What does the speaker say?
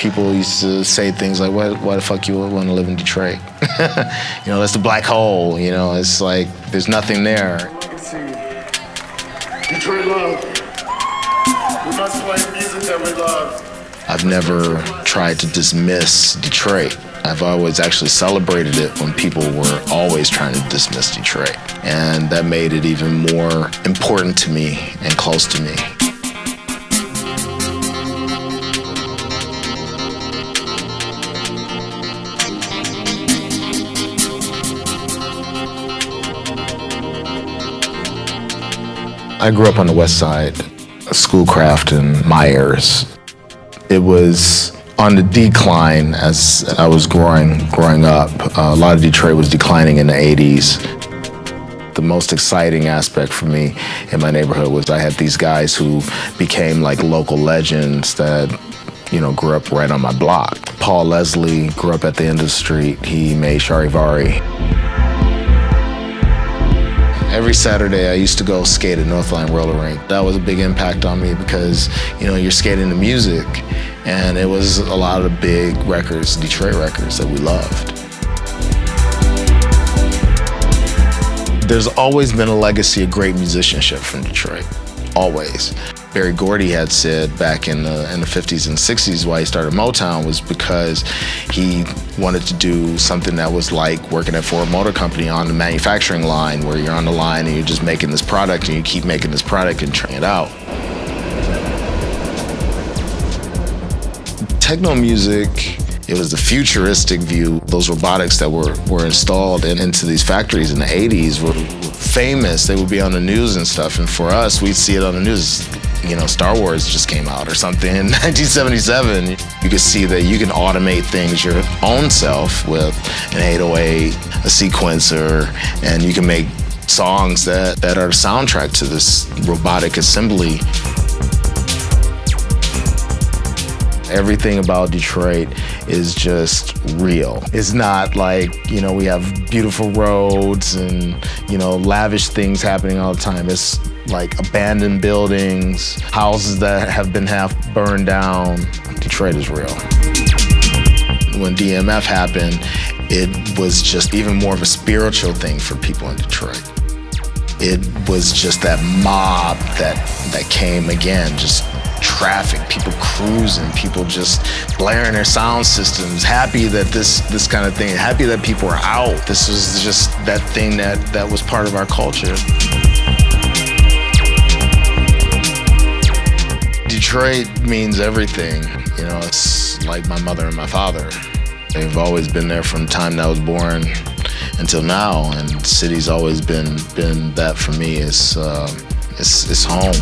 people used to say things like, why the fuck you want to live in Detroit? You know, that's the black hole, you know, it's like, there's nothing there. Detroit love. We must play music that we love. I've never tried to dismiss Detroit. I've always actually celebrated it when people were always trying to dismiss Detroit. And that made it even more important to me and close to me. I grew up on the west side, Schoolcraft and Myers. It was on the decline as I was growing up. A lot of Detroit was declining in the 80s. The most exciting aspect for me in my neighborhood was I had these guys who became like local legends that, you know, grew up right on my block. Paul Leslie grew up at the end of the street. He made Charivari. Every Saturday, I used to go skate at Northline Roller Rink. That was a big impact on me because, you know, you're skating to music, and it was a lot of the big records, Detroit records that we loved. There's always been a legacy of great musicianship from Detroit, always. Berry Gordy had said back in the 50s and 60s why he started Motown was because he wanted to do something that was like working at Ford Motor Company on the manufacturing line, where you're on the line and you're just making this product and you keep making this product and trying it out. Techno music, it was the futuristic view. Those robotics that were installed into these factories in the 80s were famous. They would be on the news and stuff, and for us, we'd see it on the news. You know, Star Wars just came out or something in 1977. You could see that you can automate things your own self with an 808, a sequencer, and you can make songs that are the soundtrack to this robotic assembly. Everything about Detroit is just real. It's not like, you know, we have beautiful roads and, you know, lavish things happening all the time. It's like abandoned buildings, houses that have been half burned down. Detroit is real. When DMF happened, it was just even more of a spiritual thing for people in Detroit. It was just that mob that came again, just traffic, people cruising, people just blaring their sound systems, happy that this kind of thing, happy that people are out. This was just that thing that was part of our culture. Detroit means everything. You know, it's like my mother and my father. They've always been there from the time that I was born until now, and the city's always been that for me. It's home.